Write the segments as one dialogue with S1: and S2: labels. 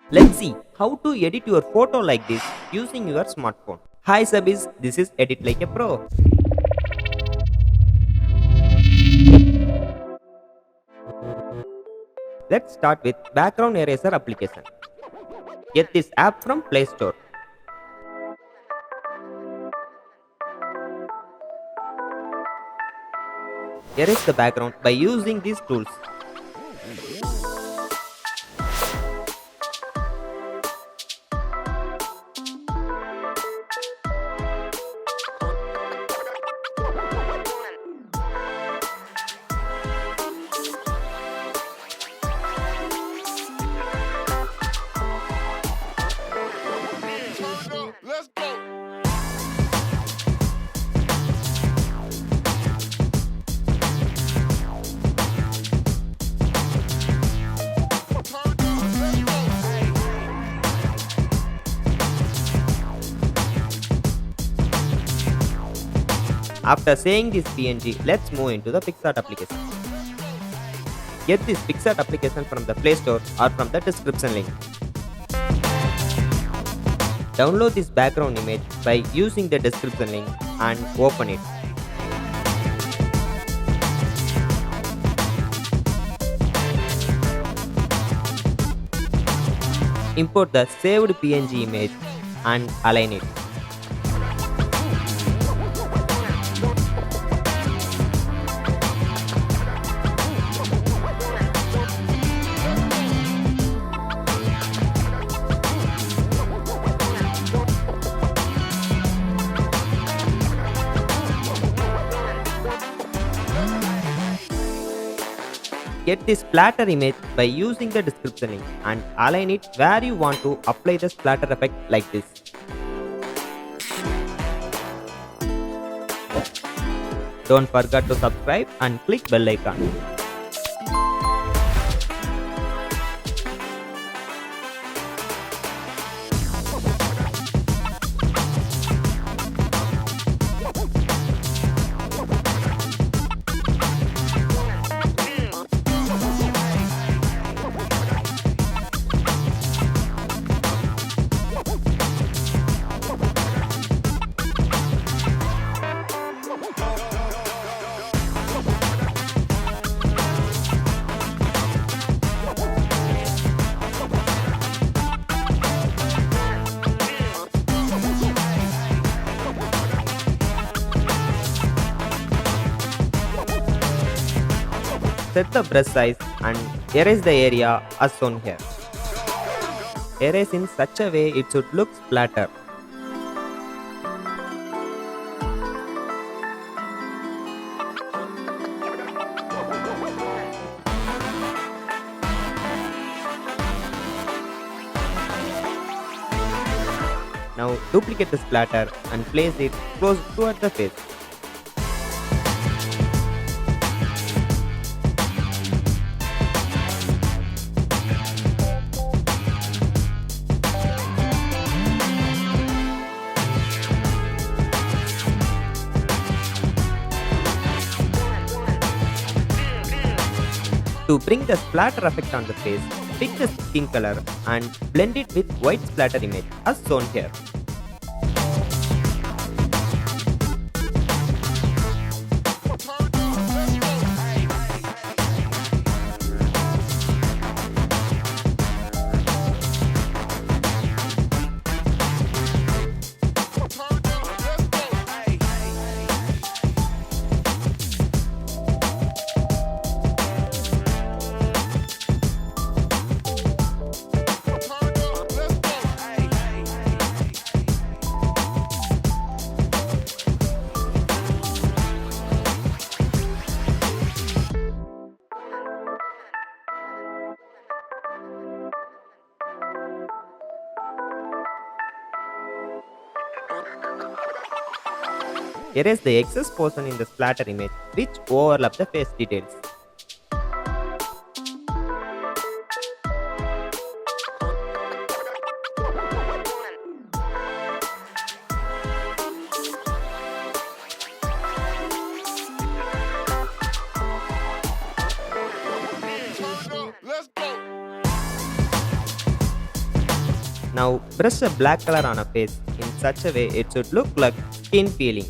S1: Let's see how to edit your photo like this using your smartphone. Hi Sabis, this is Edit Like a Pro. Let's start with background eraser application. Get this app from Play Store. Erase the background by using these tools.
S2: Let's go.
S1: After saying this PNG, let's move into the Picsart application. Get this Picsart application from the Play Store or from the description link. Download this background image by using the description link and open it. Import the saved PNG image and align it. Get this splatter image by using the description link and align it where you want to apply the splatter effect like this. Don't forget to subscribe and click bell icon. Set the brush size and erase the area as shown here. Erase in such a way it should look splatter. Now duplicate the splatter and place it close toward the face. To bring the splatter effect on the face, pick the skin color and blend it with white splatter image as shown here. Erase the excess portion in the splatter image which overlap the face details.
S2: Let's go.
S1: Now brush a black color on a face in such a way it should look like skin peeling.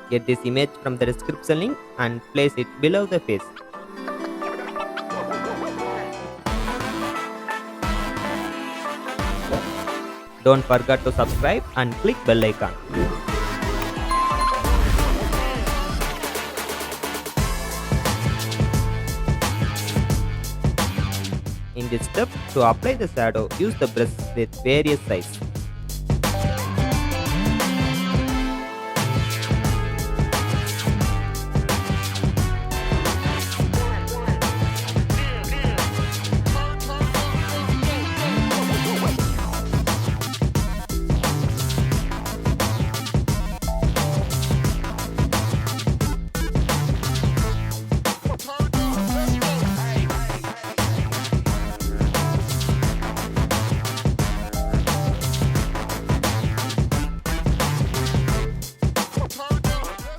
S1: Get this image from the description link and place it below the face. Don't forget to subscribe and click bell icon. In this step, to apply the shadow, use the brush with various sizes.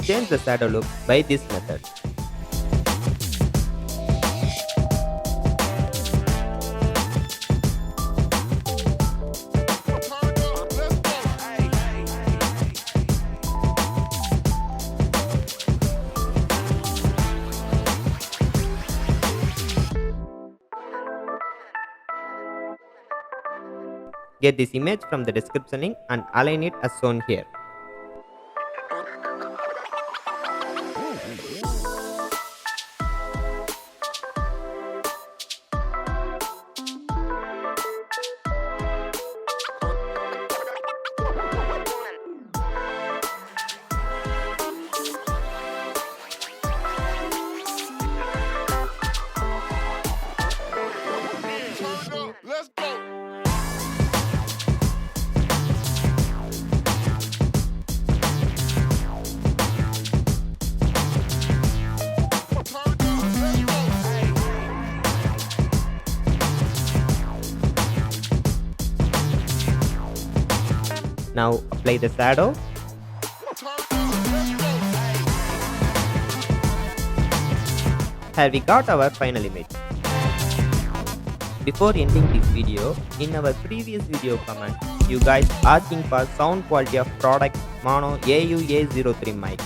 S1: Change the shadow look by this method. Get this image from the description link and align it as shown here. Now apply the shadow. Here we got our final image. Before ending this video, in our previous video comment, you guys asking for sound quality of product Mono AUA03 mic.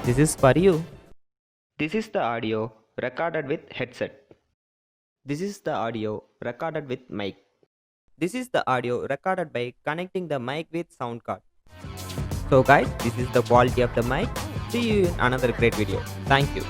S1: This is for you. This is the audio recorded with headset. This is the audio recorded with mic. This is the audio recorded by connecting the mic with sound card. So guys, this is the quality of the mic. See you in another great video. Thank you.